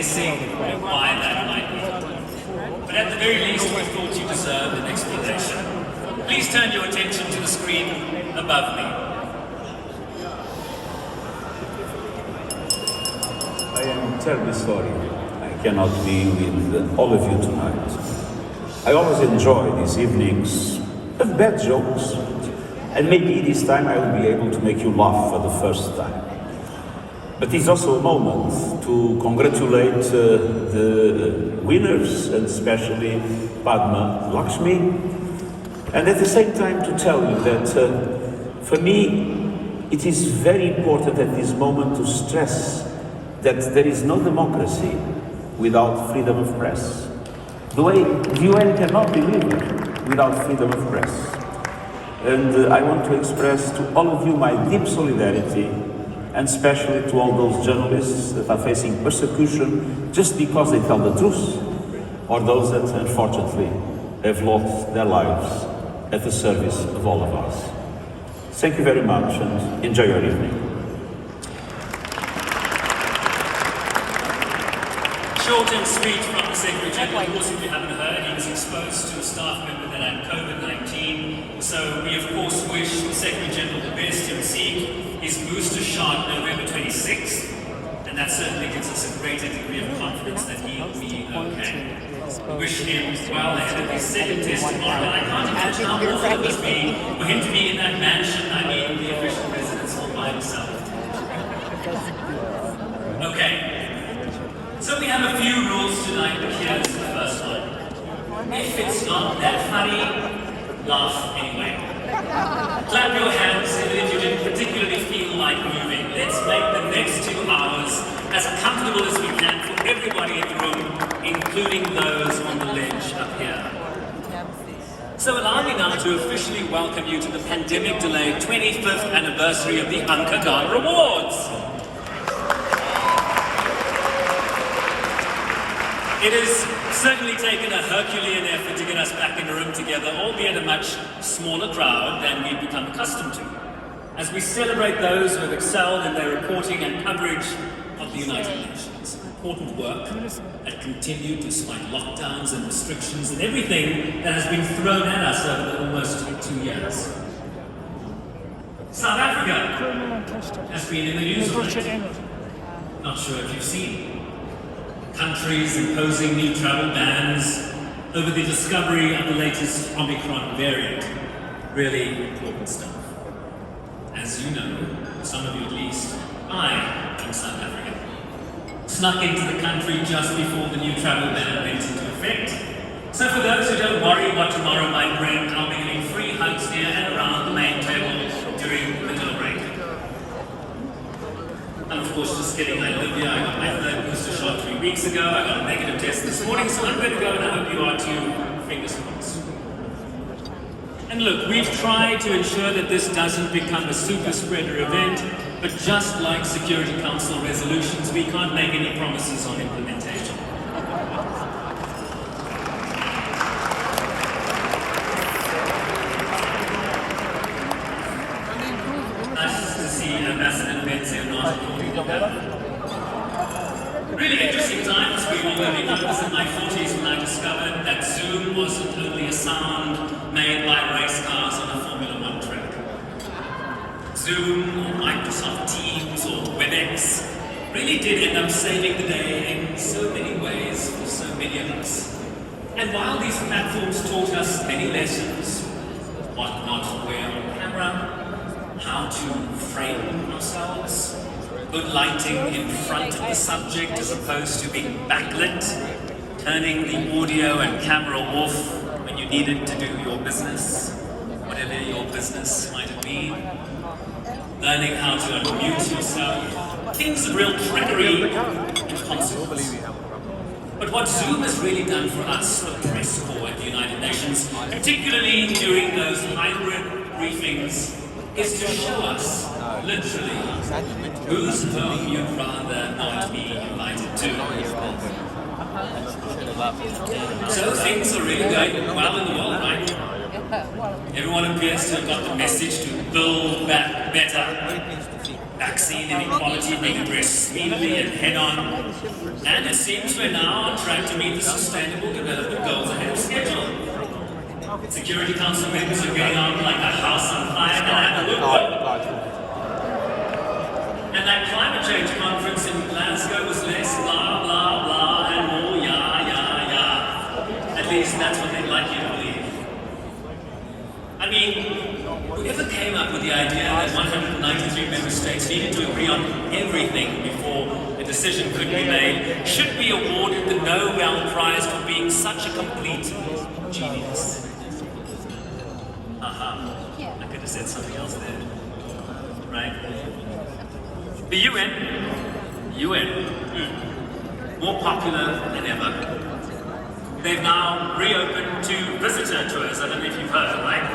guessing why that might be. But at the very least, we thought you deserved an explanation. Please turn your attention to the screen above me. I am terribly sorry I cannot be with all of you tonight. I always enjoy these evenings of bad jokes, and maybe this time I will be able to make you laugh for the first time. But it's also a moment to congratulate the winners, and especially Padma Lakshmi, and at the same time to tell you that for me it is very important at this moment to stress that there is no democracy without freedom of press. The way the UN cannot be lived without freedom of press. And I want to express to all of you my deep solidarity, and especially to all those journalists that are facing persecution just because they tell the truth, or those that unfortunately have lost their lives at the service of all of us. Thank you very much and enjoy your evening. Short and sweet from the Secretary General. Of course, if you haven't heard, he was exposed to a staff member that had COVID-19. So we, of course, wish the Secretary General the best and seek his booster shot November 26th. And that certainly gives us a greater degree of confidence that he'll be okay. We wish him well ahead of his second test tomorrow. And I can't imagine how awful it must be for him to be in that mansion, I mean, the official residence all by himself. Okay. So we have a few rules tonight, but here's the first one. If it's not that funny, laugh anyway. Clap your hands even if you didn't particularly feel like moving. Let's make the next 2 hours as comfortable as we can for everybody in the room, including those on the ledge up here. So allow me now to officially welcome you to the pandemic-delayed 25th anniversary of the UNCA Awards. It has certainly taken a Herculean effort to get us back in a room together, albeit a much smaller crowd than we've become accustomed to, as we celebrate those who have excelled in their reporting and coverage of the United Nations. Important work that continued despite lockdowns and restrictions and everything that has been thrown at us over almost 2 years. South Africa has been in the news lately. Not sure if you've seen. Countries imposing new travel bans over the discovery of the latest Omicron variant. Really important stuff. As you know, some of you at least, I am South African. Snuck into the country just before the new travel ban went into effect. So for those who don't worry what tomorrow might bring, I'll be giving free hugs near and around the main table during the dinner break. And of course, just kidding, I live here. I got my third booster shot 3 weeks ago. I got a negative test this morning, so I'm ready to go, and I hope you are too. Fingers crossed. And look, we've tried to ensure that this doesn't become a super spreader event, but just like Security Council resolutions, we can't make any promises on implementation. Nice to see Ambassador Benson not recording the panel. Really interesting times. We were living. I was in my 40s when I discovered that Zoom wasn't only a sound made by race cars on a Formula 1 track. Zoom or Microsoft Teams or WebEx really did end up saving the day in so many ways for so many of us. And while these platforms taught us many lessons, what not to wear on camera, how to frame ourselves, good lighting in front of the subject as opposed to being backlit, turning the audio and camera off when you needed to do your business, whatever your business might have been, learning how to unmute yourself, things of real trickery and consequence. But what Zoom has really done for us, the press corps at the United Nations, particularly during those hybrid briefings, is to show us, literally, whose home you'd rather not be invited to. So things are really going well in the world right now. Everyone appears to have got the message to build back better. vaccine inequality being addressed speedily and head-on, and it seems we're now on track to meet the Sustainable Development Goals ahead of schedule. Security Council members are getting on like a house on fire, and that climate change conference in Glasgow was less blah, blah, blah, and more yah, yah, yah. At least that's what they'd like you to believe. I mean, whoever came up with the idea that 193 member states needed to agree on everything before a decision could be made should be awarded the Nobel Prize for being such a complete genius. I could have said something else there. Right? The UN, more popular than ever. They've now reopened to visitor tours. I don't know if you've heard, right?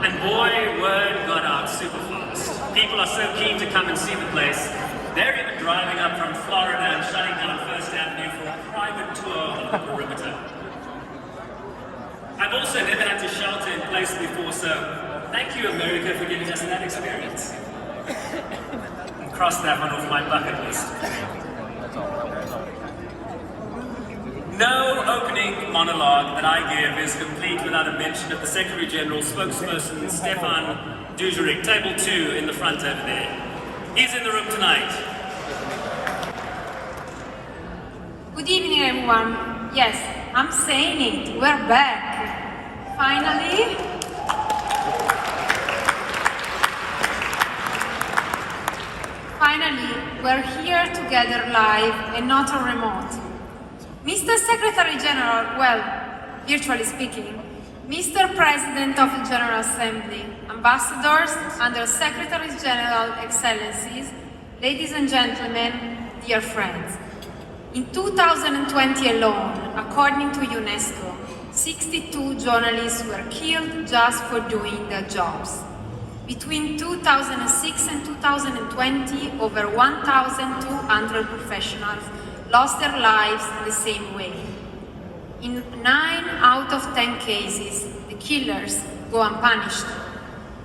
And boy, word got out super fast. People are so keen to come and see the place. They're even driving up from Florida and shutting down First Avenue for a private tour of the perimeter. I've also never had to shelter in place before, so thank you, America, for giving us that experience. And cross that one off my bucket list. No opening monologue that I give is complete without a mention of the Secretary General's spokesperson, Stefan Dujarric, table 2 in the front over there. He's in the room tonight. Good evening, everyone. Yes, I'm saying it. We're back. Finally. Finally, we're here together live and not on remote. Mr. Secretary General, well, virtually speaking, Mr. President of the General Assembly, ambassadors, Under Secretaries General, Excellencies, ladies and gentlemen, dear friends. In 2020 alone, according to UNESCO, 62 journalists were killed just for doing their jobs. Between 2006 and 2020, over 1,200 professionals lost their lives in the same way. In 9 out of 10 cases, the killers go unpunished.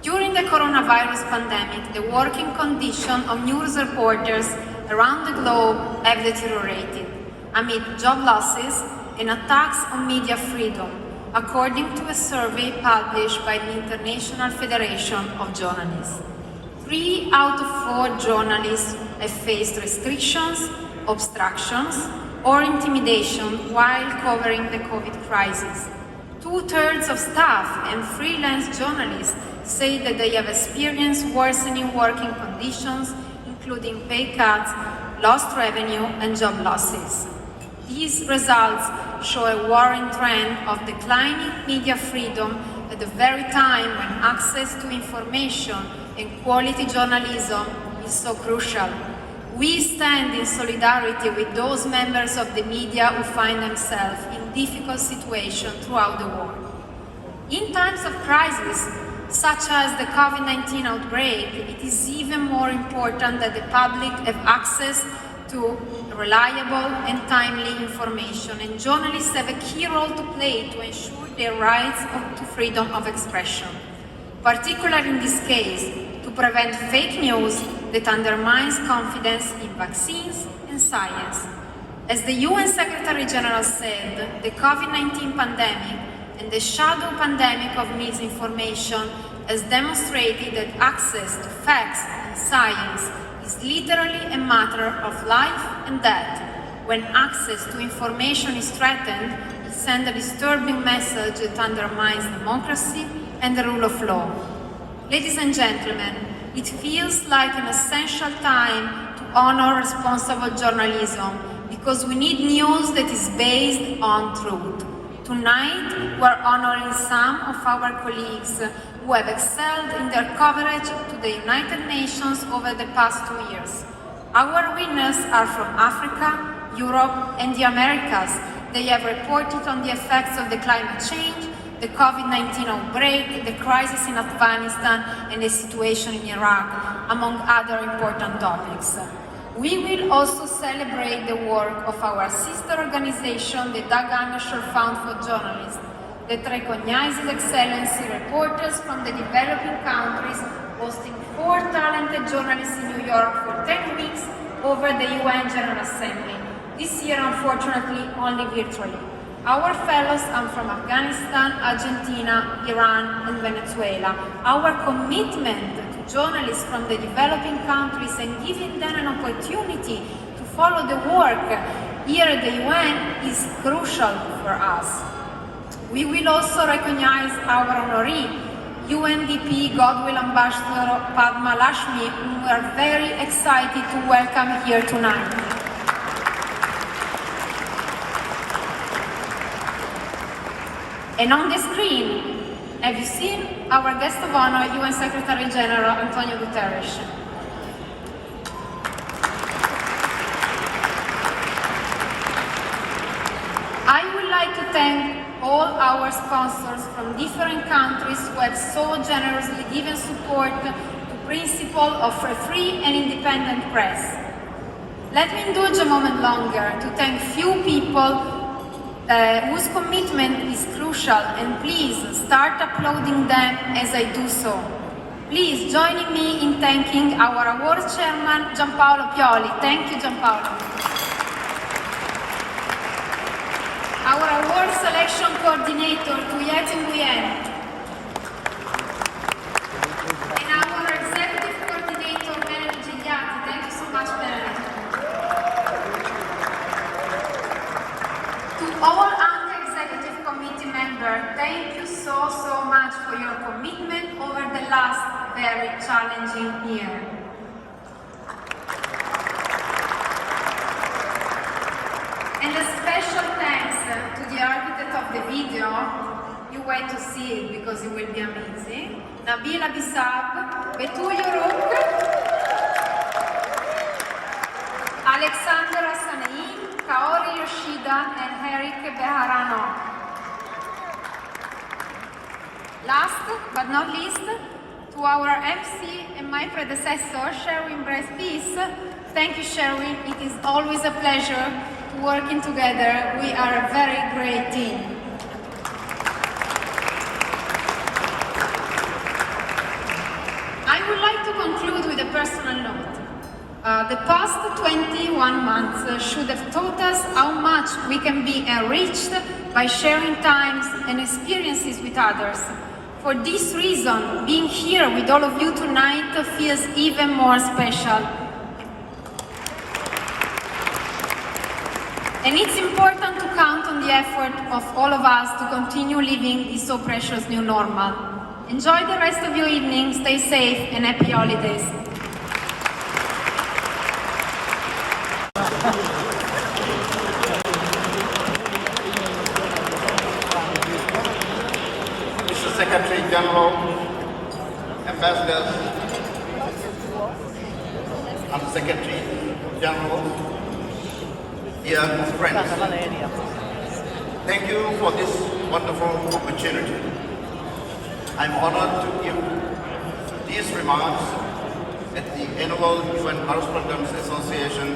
During the coronavirus pandemic, the working conditions of news reporters around the globe have deteriorated amid job losses and attacks on media freedom, according to a survey published by the International Federation of Journalists. 3 out of 4 journalists have faced restrictions, obstructions, or intimidation while covering the COVID crisis. 2/3 of staff and freelance journalists say that they have experienced worsening working conditions, including pay cuts, lost revenue, and job losses. These results show a worrying trend of declining media freedom at the very time when access to information and quality journalism is so crucial. We stand in solidarity with those members of the media who find themselves in difficult situations throughout the world. In times of crisis, such as the COVID-19 outbreak, it is even more important that the public have access to reliable and timely information, and journalists have a key role to play to ensure their rights to freedom of expression, particularly in this case, to prevent fake news that undermines confidence in vaccines and science. As the UN Secretary General said, the COVID-19 pandemic and the shadow pandemic of misinformation has demonstrated that access to facts and science is literally a matter of life and death. When access to information is threatened, it sends a disturbing message that undermines democracy and the rule of law. Ladies and gentlemen, it feels like an essential time to honor responsible journalism because we need news that is based on truth. Tonight, we're honoring some of our colleagues who have excelled in their coverage to the United Nations over the past 2 years. Our winners are from Africa, Europe, and the Americas. They have reported on the effects of the climate change, the COVID-19 outbreak, the crisis in Afghanistan, and the situation in Iraq, among other important topics. We will also celebrate the work of our sister organization, the Doug Hammarskjöld Fund for Journalists, that recognizes excellency reporters from the developing countries hosting 4 talented journalists in New York for 10 weeks over the UN General Assembly. This year, unfortunately, only virtually. Our fellows are from Afghanistan, Argentina, Iran, and Venezuela. Our commitment to journalists from the developing countries and giving them an opportunity to follow the work here at the UN is crucial for us. We will also recognize our honoree, UNDP Goodwill Ambassador Padma Lakshmi, whom we are very excited to welcome here tonight. And on the screen, have you seen our guest of honor, UN Secretary General Antonio Guterres? I would like to thank all our sponsors from different countries who have so generously given support to the principle of a free and independent press. Let me indulge a moment longer to thank few people whose commitment is crucial, and please start uploading them as I do so. Please join me in thanking our awards chairman, Gianpaolo Pioli. Thank you, Gianpaolo. Our award selection coordinator, Tuyet Nguyen. And our executive coordinator, Melanie Gigliati. Thank you so much, Melanie. To all UNCA Executive Committee members, thank you so much for your commitment over the last very challenging year. And a special thanks to the architect of the video. You wait to see it because it will be amazing. Nabila Bissab, Betulio Ruk, Alexander Assanein, Kaori Yoshida, and Eric Beharano. Last but not least, to our MC and my predecessor, Sherwin Brace-Peace. Thank you, Sherwin. It is always a pleasure working together. We are a very great team. I would like to conclude with a personal note. The past 21 months should have taught us how much we can be enriched by sharing times and experiences with others. For this reason, being here with all of you tonight feels even more special. And it's important to count on the effort of all of us to continue living this so precious new normal. Enjoy the rest of your evening, stay safe, and happy holidays. Mr. Secretary General, Ambassadors, and Secretary General, dear friends, thank you for this wonderful opportunity. I'm honored to give these remarks at the annual UN Correspondents Association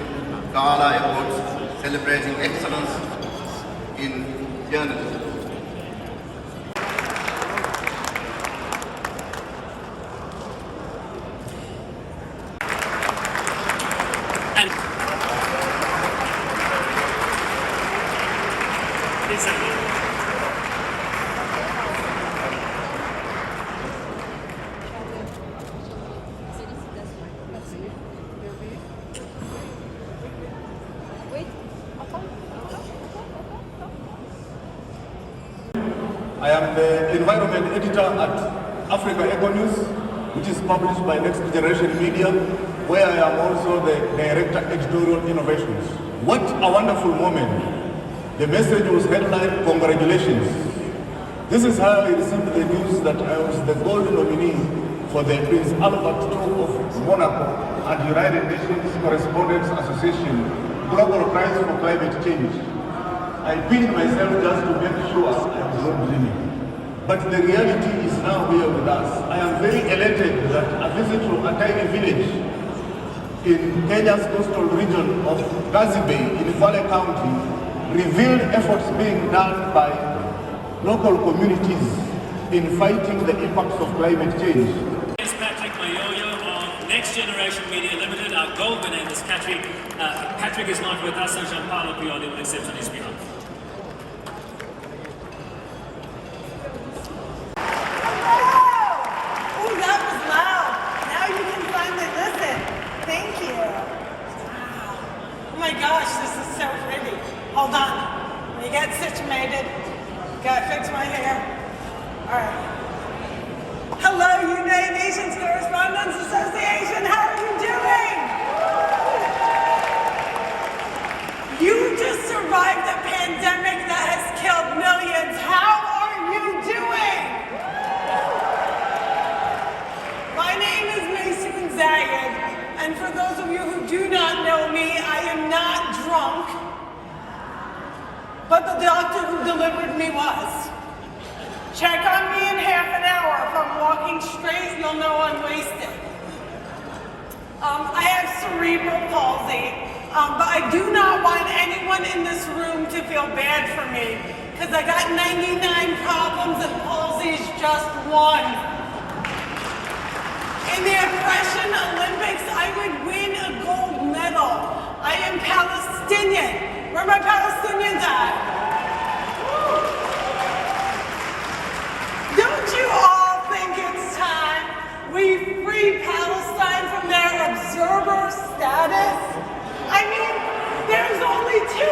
Gala Awards celebrating excellence in journalism. I am the environment editor at Africa Eco News, which is published by Next Generation Media, where I am also the director editorial innovations. What a wonderful moment. The message was headlined, "Congratulations." This is how I received the news that I was the gold nominee for the Prince Albert II of Monaco and United Nations Correspondents Association Global Prize for Climate Change. I pinned myself just to make sure I was not dreaming. But the reality is now here with us. I am very elated that a visit to a tiny village in Kenya's coastal region of Gazi Bay in Valley County revealed efforts being done by local communities in fighting the impacts of climate change. Patrick Mayoyo Generation Media Limited, our gold winner in this category. Patrick is not with us, so Gianpaolo Pioli will accept on his behalf. Oh, that was loud. Now you can finally listen. Thank you. Wow. Oh my gosh, this is so pretty. Hold on. Let me get situated. Gotta fix my hair. All right. Hello, United Nations Correspondents Association. How are you doing? You just survived a pandemic that has killed millions. How are you doing? My name is Maysoon Zayed, and for those of you who do not know me, I am not drunk, but the doctor who delivered me was. Check on me in half an hour. If I'm walking straight, you'll know I'm wasted. I have cerebral palsy, but I do not want anyone in this room to feel bad for me, because I got 99 problems and palsy is just one. In the oppression Olympics, I would win a gold medal. I am Palestinian. Where are my Palestinians at? Don't you all think it's time we free Palestine from their observer status? I mean, there's only 2